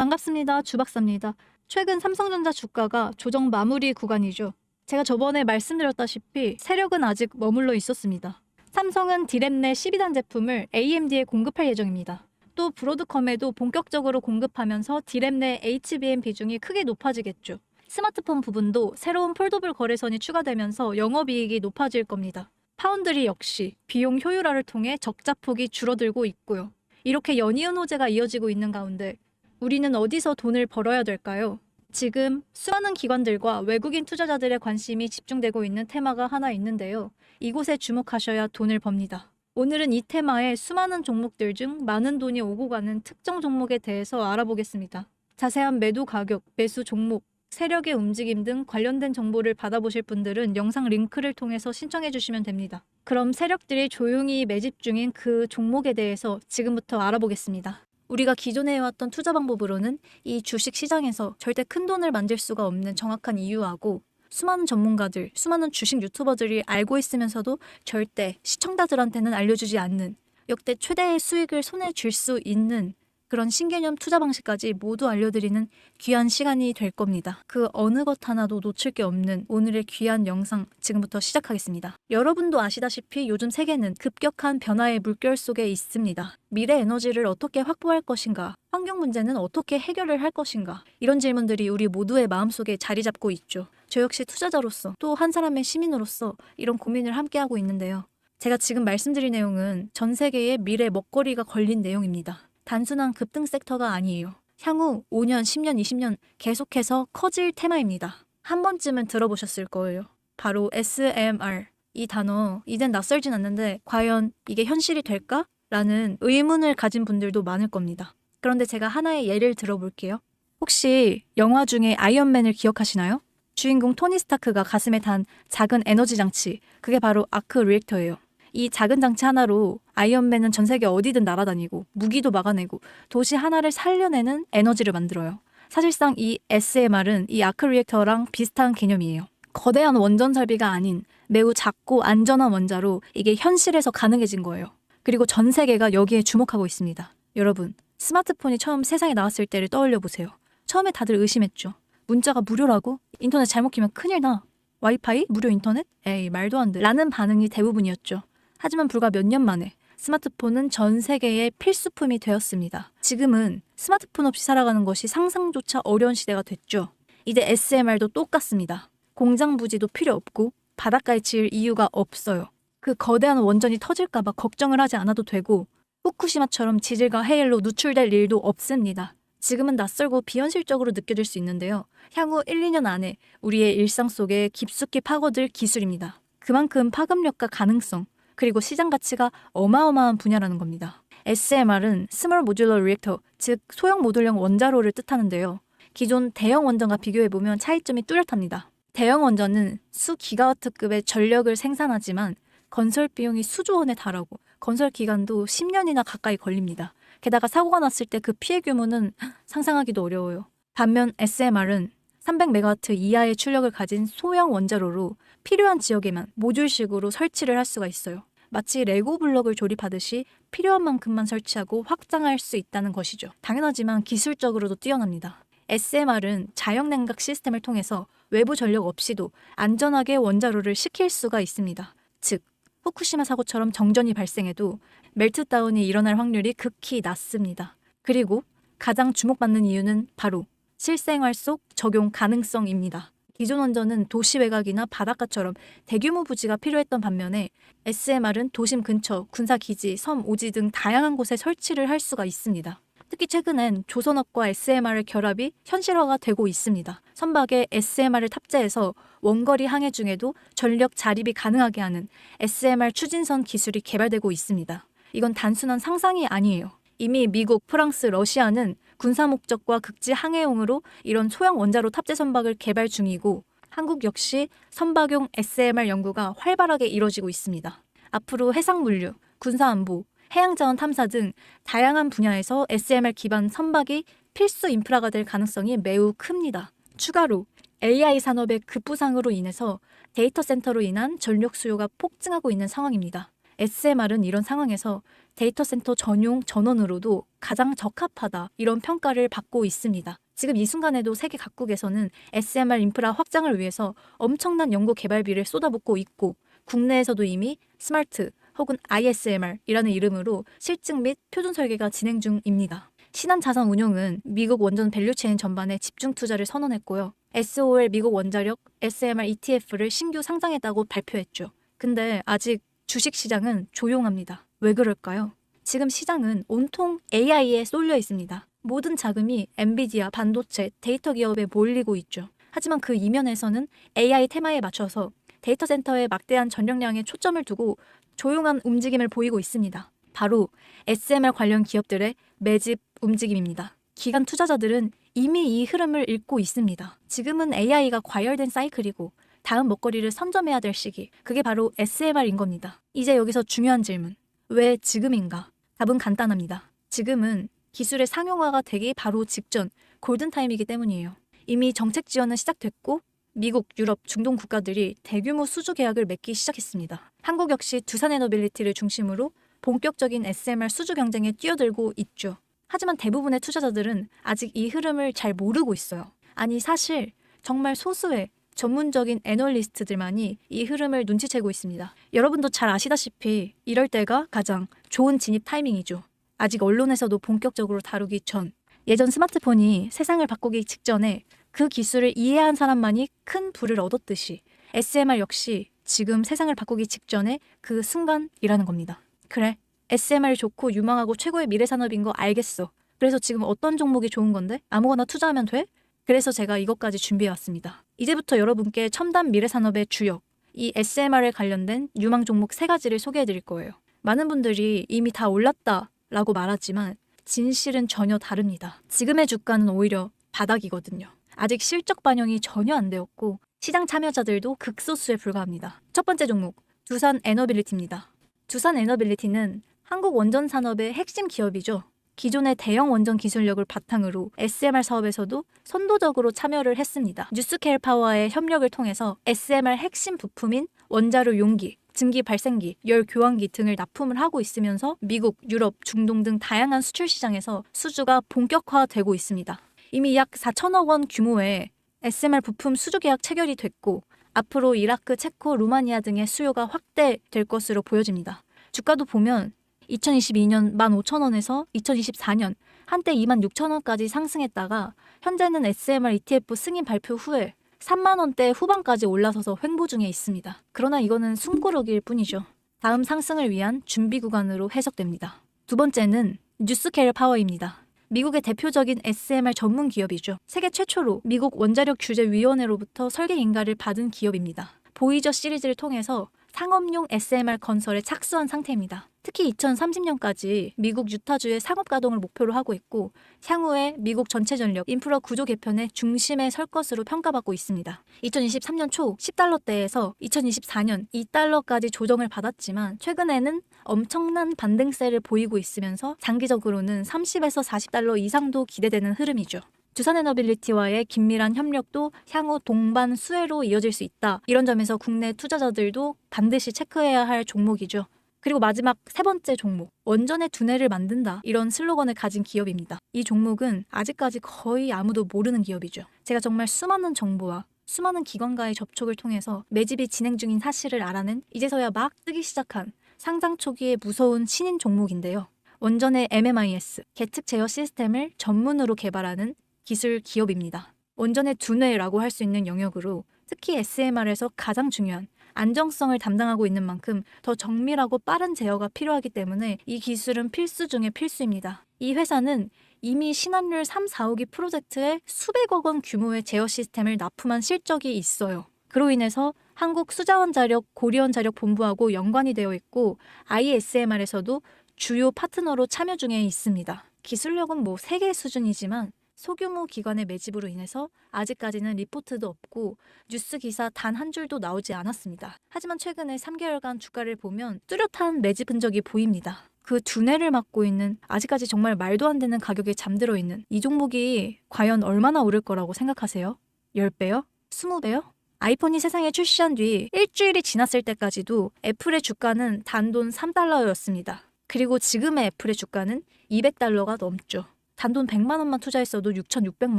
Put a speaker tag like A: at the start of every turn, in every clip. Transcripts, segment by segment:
A: 반갑습니다. 주박사입니다. 최근 삼성전자 주가가 조정 마무리 구간이죠. 제가 저번에 말씀드렸다시피 세력은 아직 머물러 있었습니다. 삼성은 디램 내 12단 제품을 AMD에 공급할 예정입니다. 또 브로드컴에도 본격적으로 공급하면서 디램 내 HBM 비중이 크게 높아지겠죠. 스마트폰 부분도 새로운 폴더블 거래선이 추가되면서 영업이익이 높아질 겁니다. 파운드리 역시 비용 효율화를 통해 적자폭이 줄어들고 있고요. 이렇게 연이은 호재가 이어지고 있는 가운데 우리는 어디서 돈을 벌어야 될까요? 지금 수많은 기관들과 외국인 투자자들의 관심이 집중되고 있는 테마가 하나 있는데요. 이곳에 주목하셔야 돈을 법니다. 오늘은 이 테마의 수많은 종목들 중 많은 돈이 오고 가는 특정 종목에 대해서 알아보겠습니다. 자세한 매도 가격, 매수 종목, 세력의 움직임 등 관련된 정보를 받아보실 분들은 영상 링크를 통해서 신청해 주시면 됩니다. 그럼 세력들이 조용히 매집 중인 그 종목에 대해서 지금부터 알아보겠습니다. 우리가 기존에 해왔던 투자 방법으로는 이 주식 시장에서 절대 큰 돈을 만들 수가 없는 정확한 이유하고 수많은 전문가들, 수많은 주식 유튜버들이 알고 있으면서도 절대 시청자들한테는 알려주지 않는 역대 최대의 수익을 손에 쥘 수 있는 그런 신개념 투자 방식까지 모두 알려드리는 귀한 시간이 될 겁니다. 그 어느 것 하나도 놓칠 게 없는 오늘의 귀한 영상 지금부터 시작하겠습니다. 여러분도 아시다시피 요즘 세계는 급격한 변화의 물결 속에 있습니다. 미래 에너지를 어떻게 확보할 것인가? 환경 문제는 어떻게 해결을 할 것인가? 이런 질문들이 우리 모두의 마음속에 자리 잡고 있죠. 저 역시 투자자로서 또 한 사람의 시민으로서 이런 고민을 함께하고 있는데요. 제가 지금 말씀드릴 내용은 전 세계의 미래 먹거리가 걸린 내용입니다. 단순한 급등 섹터가 아니에요. 향후 5년, 10년, 20년 계속해서 커질 테마입니다. 한 번쯤은 들어보셨을 거예요. 바로 SMR. 이 단어 이젠 낯설진 않는데 과연 이게 현실이 될까? 라는 의문을 가진 분들도 많을 겁니다. 그런데 제가 하나의 예를 들어볼게요. 혹시 영화 중에 아이언맨을 기억하시나요? 주인공 토니 스타크가 가슴에 단 작은 에너지 장치, 그게 바로 아크 리액터예요. 이 작은 장치 하나로 아이언맨은 전 세계 어디든 날아다니고 무기도 막아내고 도시 하나를 살려내는 에너지를 만들어요. 사실상 이 SMR은 이 아크 리액터랑 비슷한 개념이에요. 거대한 원전 설비가 아닌 매우 작고 안전한 원자로 이게 현실에서 가능해진 거예요. 그리고 전 세계가 여기에 주목하고 있습니다. 여러분, 스마트폰이 처음 세상에 나왔을 때를 떠올려 보세요. 처음에 다들 의심했죠. 문자가 무료라고? 인터넷 잘못 키면 큰일 나. 와이파이? 무료 인터넷? 에이, 말도 안 돼. 라는 반응이 대부분이었죠. 하지만 불과 몇 년 만에 스마트폰은 전 세계의 필수품이 되었습니다. 지금은 스마트폰 없이 살아가는 것이 상상조차 어려운 시대가 됐죠. 이제 SMR도 똑같습니다. 공장 부지도 필요 없고 바닷가에 지을 이유가 없어요. 그 거대한 원전이 터질까봐 걱정을 하지 않아도 되고 후쿠시마처럼 지질과 해일로 누출될 일도 없습니다. 지금은 낯설고 비현실적으로 느껴질 수 있는데요. 향후 1, 2년 안에 우리의 일상 속에 깊숙이 파고들 기술입니다. 그만큼 파급력과 가능성, 그리고 시장 가치가 어마어마한 분야라는 겁니다. SMR은 스몰 모듈러 리액터, 즉 소형 모듈형 원자로를 뜻하는데요. 기존 대형 원전과 비교해보면 차이점이 뚜렷합니다. 대형 원전은 수 기가와트급의 전력을 생산하지만 건설 비용이 수조 원에 달하고 건설 기간도 10년이나 가까이 걸립니다. 게다가 사고가 났을 때 그 피해 규모는 상상하기도 어려워요. 반면 SMR은 300메가와트 이하의 출력을 가진 소형 원자로로 필요한 지역에만 모듈식으로 설치를 할 수가 있어요. 마치 레고 블록을 조립하듯이 필요한 만큼만 설치하고 확장할 수 있다는 것이죠. 당연하지만 기술적으로도 뛰어납니다. SMR은 자연냉각 시스템을 통해서 외부 전력 없이도 안전하게 원자로를 식힐 수가 있습니다. 즉, 후쿠시마 사고처럼 정전이 발생해도 멜트다운이 일어날 확률이 극히 낮습니다. 그리고 가장 주목받는 이유는 바로 실생활 속 적용 가능성입니다. 기존 원전은 도시 외곽이나 바닷가처럼 대규모 부지가 필요했던 반면에 SMR은 도심 근처, 군사기지, 섬, 오지 등 다양한 곳에 설치를 할 수가 있습니다. 특히 최근엔 조선업과 SMR의 결합이 현실화가 되고 있습니다. 선박에 SMR을 탑재해서 원거리 항해 중에도 전력 자립이 가능하게 하는 SMR 추진선 기술이 개발되고 있습니다. 이건 단순한 상상이 아니에요. 이미 미국, 프랑스, 러시아는 군사 목적과 극지 항해용으로 이런 소형 원자로 탑재 선박을 개발 중이고 한국 역시 선박용 SMR 연구가 활발하게 이뤄지고 있습니다. 앞으로 해상물류, 군사안보, 해양자원 탐사 등 다양한 분야에서 SMR 기반 선박이 필수 인프라가 될 가능성이 매우 큽니다. 추가로 AI 산업의 급부상으로 인해서 데이터 센터로 인한 전력 수요가 폭증하고 있는 상황입니다. SMR은 이런 상황에서 데이터 센터 전용 전원으로도 가장 적합하다 이런 평가를 받고 있습니다. 지금 이 순간에도 세계 각국에서는 SMR 인프라 확장을 위해서 엄청난 연구 개발비를 쏟아붓고 있고 국내에서도 이미 스마트 혹은 ISMR이라는 이름으로 실증 및 표준 설계가 진행 중입니다. 신한자산운용은 미국 원전 밸류체인 전반에 집중 투자를 선언했고요. SOL 미국 원자력 SMR ETF를 신규 상장했다고 발표했죠. 근데 아직 주식시장은 조용합니다. 왜 그럴까요? 지금 시장은 온통 AI에 쏠려 있습니다. 모든 자금이 엔비디아, 반도체, 데이터 기업에 몰리고 있죠. 하지만 그 이면에서는 AI 테마에 맞춰서 데이터 센터에 막대한 전력량에 초점을 두고 조용한 움직임을 보이고 있습니다. 바로 SMR 관련 기업들의 매집 움직임입니다. 기관 투자자들은 이미 이 흐름을 읽고 있습니다. 지금은 AI가 과열된 사이클이고 다음 먹거리를 선점해야 될 시기, 그게 바로 SMR인 겁니다. 이제 여기서 중요한 질문, 왜 지금인가? 답은 간단합니다. 지금은 기술의 상용화가 되기 바로 직전 골든타임이기 때문이에요. 이미 정책 지원은 시작됐고 미국, 유럽, 중동 국가들이 대규모 수주 계약을 맺기 시작했습니다. 한국 역시 두산에너빌리티를 중심으로 본격적인 SMR 수주 경쟁에 뛰어들고 있죠. 하지만 대부분의 투자자들은 아직 이 흐름을 잘 모르고 있어요. 아니 사실 정말 소수의 전문적인 애널리스트들만이 이 흐름을 눈치채고 있습니다. 여러분도 잘 아시다시피 이럴 때가 가장 좋은 진입 타이밍이죠. 아직 언론에서도 본격적으로 다루기 전, 예전 스마트폰이 세상을 바꾸기 직전에 그 기술을 이해한 사람만이 큰 부를 얻었듯이 SMR 역시 지금 세상을 바꾸기 직전에 그 순간이라는 겁니다. 그래, SMR이 좋고 유망하고 최고의 미래 산업인 거 알겠어. 그래서 지금 어떤 종목이 좋은 건데? 아무거나 투자하면 돼? 그래서 제가 이것까지 준비해왔습니다. 이제부터 여러분께 첨단 미래 산업의 주역, 이 SMR에 관련된 유망 종목 3가지를 소개해드릴 거예요. 많은 분들이 이미 다 올랐다라고 말하지만 진실은 전혀 다릅니다. 지금의 주가는 오히려 바닥이거든요. 아직 실적 반영이 전혀 안 되었고 시장 참여자들도 극소수에 불과합니다. 첫 번째 종목, 두산에너빌리티입니다. 두산에너빌리티는 한국 원전 산업의 핵심 기업이죠. 기존의 대형 원전 기술력을 바탕으로 SMR 사업에서도 선도적으로 참여를 했습니다. 뉴스케일 파워와의 협력을 통해서 SMR 핵심 부품인 원자로 용기, 증기 발생기, 열 교환기 등을 납품을 하고 있으면서 미국, 유럽, 중동 등 다양한 수출 시장에서 수주가 본격화되고 있습니다. 이미 약 4천억 원 규모의 SMR 부품 수주 계약 체결이 됐고 앞으로 이라크, 체코, 루마니아 등의 수요가 확대될 것으로 보여집니다. 주가도 보면 2022년 15,000원에서 2024년 한때 26,000원까지 상승했다가 현재는 SMR ETF 승인 발표 후에 3만원대 후반까지 올라서서 횡보 중에 있습니다. 그러나 이거는 숨고르기일 뿐이죠. 다음 상승을 위한 준비 구간으로 해석됩니다. 두 번째는 뉴스케일 파워입니다. 미국의 대표적인 SMR 전문 기업이죠. 세계 최초로 미국 원자력 규제위원회로부터 설계 인가를 받은 기업입니다. 보이저 시리즈를 통해서 상업용 SMR 건설에 착수한 상태입니다. 특히 2030년까지 미국 유타주의 상업 가동을 목표로 하고 있고 향후에 미국 전체 전력 인프라 구조 개편의 중심에 설 것으로 평가받고 있습니다. 2023년 초 10달러대에서 2024년 2달러까지 조정을 받았지만 최근에는 엄청난 반등세를 보이고 있으면서 장기적으로는 30에서 40달러 이상도 기대되는 흐름이죠. 두산에너빌리티와의 긴밀한 협력도 향후 동반 수혜로 이어질 수 있다. 이런 점에서 국내 투자자들도 반드시 체크해야 할 종목이죠. 그리고 마지막 3번째 종목, 원전의 두뇌를 만든다. 이런 슬로건을 가진 기업입니다. 이 종목은 아직까지 거의 아무도 모르는 기업이죠. 제가 정말 수많은 정보와 수많은 기관과의 접촉을 통해서 매집이 진행 중인 사실을 알아낸 이제서야 막 뜨기 시작한 상장 초기의 무서운 신인 종목인데요. 원전의 MMIS, 계측 제어 시스템을 전문으로 개발하는 기술 기업입니다. 원전의 두뇌라고 할 수 있는 영역으로 특히 SMR에서 가장 중요한 안정성을 담당하고 있는 만큼 더 정밀하고 빠른 제어가 필요하기 때문에 이 기술은 필수 중의 필수입니다. 이 회사는 이미 신한율 3, 4호기 프로젝트에 수백억 원 규모의 제어 시스템을 납품한 실적이 있어요. 그로 인해서 한국수자원자력 고리원자력본부하고 연관이 되어 있고 ISMR에서도 주요 파트너로 참여 중에 있습니다. 기술력은 세계 수준이지만 소규모 기관의 매집으로 인해서 아직까지는 리포트도 없고 뉴스 기사 단 한 줄도 나오지 않았습니다. 하지만 최근에 3개월간 주가를 보면 뚜렷한 매집 흔적이 보입니다. 그 두뇌를 맡고 있는 아직까지 정말 말도 안 되는 가격에 잠들어 있는 이 종목이 과연 얼마나 오를 거라고 생각하세요? 10배요? 20배요? 아이폰이 세상에 출시한 뒤 일주일이 지났을 때까지도 애플의 주가는 단돈 3달러였습니다. 그리고 지금의 애플의 주가는 200달러가 넘죠. 단돈 100만 원만 투자했어도 6,600만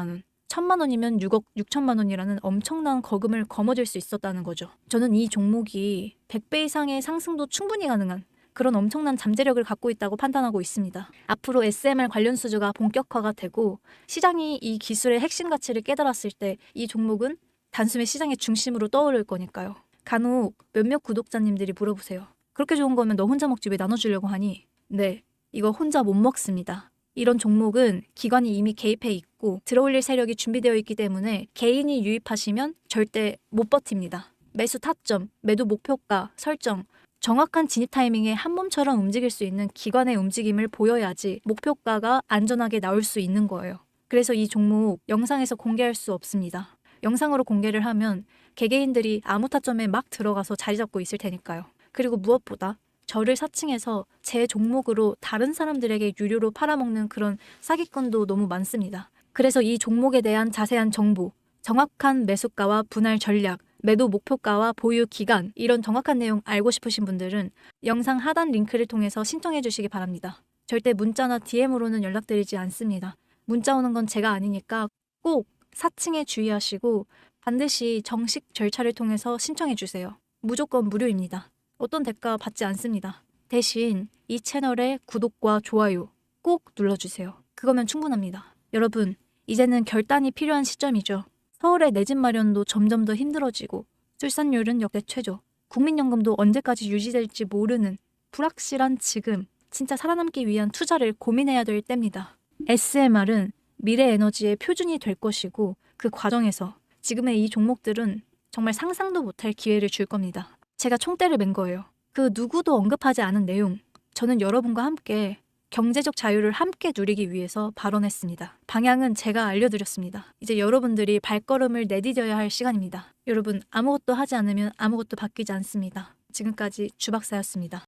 A: 원. 1,000만 원이면 6억 6천만 원이라는 엄청난 거금을 거머쥘 수 있었다는 거죠. 저는 이 종목이 100배 이상의 상승도 충분히 가능한 그런 엄청난 잠재력을 갖고 있다고 판단하고 있습니다. 앞으로 SMR 관련 수주가 본격화가 되고 시장이 이 기술의 핵심 가치를 깨달았을 때 이 종목은 단숨에 시장의 중심으로 떠오를 거니까요. 간혹 몇몇 구독자님들이 물어보세요. 그렇게 좋은 거면 너 혼자 먹지 왜 나눠주려고 하니? 네, 이거 혼자 못 먹습니다. 이런 종목은 기관이 이미 개입해 있고 들어올릴 세력이 준비되어 있기 때문에 개인이 유입하시면 절대 못 버팁니다. 매수 타점, 매도 목표가 설정, 정확한 진입 타이밍에 한 몸처럼 움직일 수 있는 기관의 움직임을 보여야지 목표가가 안전하게 나올 수 있는 거예요. 그래서 이 종목 영상에서 공개할 수 없습니다. 영상으로 공개를 하면 개개인들이 아무 타점에 막 들어가서 자리 잡고 있을 테니까요. 그리고 무엇보다 저를 사칭해서 제 종목으로 다른 사람들에게 유료로 팔아먹는 그런 사기꾼도 너무 많습니다. 그래서 이 종목에 대한 자세한 정보, 정확한 매수가와 분할 전략, 매도 목표가와 보유 기간 이런 정확한 내용 알고 싶으신 분들은 영상 하단 링크를 통해서 신청해 주시기 바랍니다. 절대 문자나 DM으로는 연락드리지 않습니다. 문자 오는 건 제가 아니니까 꼭 사칭에 주의하시고 반드시 정식 절차를 통해서 신청해 주세요. 무조건 무료입니다. 어떤 대가 받지 않습니다. 대신 이 채널의 구독과 좋아요 꼭 눌러주세요. 그거면 충분합니다. 여러분, 이제는 결단이 필요한 시점이죠. 서울의 내 집 마련도 점점 더 힘들어지고 출산율은 역대 최저, 국민연금도 언제까지 유지될지 모르는 불확실한 지금 진짜 살아남기 위한 투자를 고민해야 될 때입니다. SMR은 미래 에너지의 표준이 될 것이고 그 과정에서 지금의 이 종목들은 정말 상상도 못할 기회를 줄 겁니다. 제가 총대를 맨 거예요. 그 누구도 언급하지 않은 내용, 저는 여러분과 함께 경제적 자유를 함께 누리기 위해서 발언했습니다. 방향은 제가 알려드렸습니다. 이제 여러분들이 발걸음을 내디뎌야 할 시간입니다. 여러분, 아무것도 하지 않으면 아무것도 바뀌지 않습니다. 지금까지 주박사였습니다.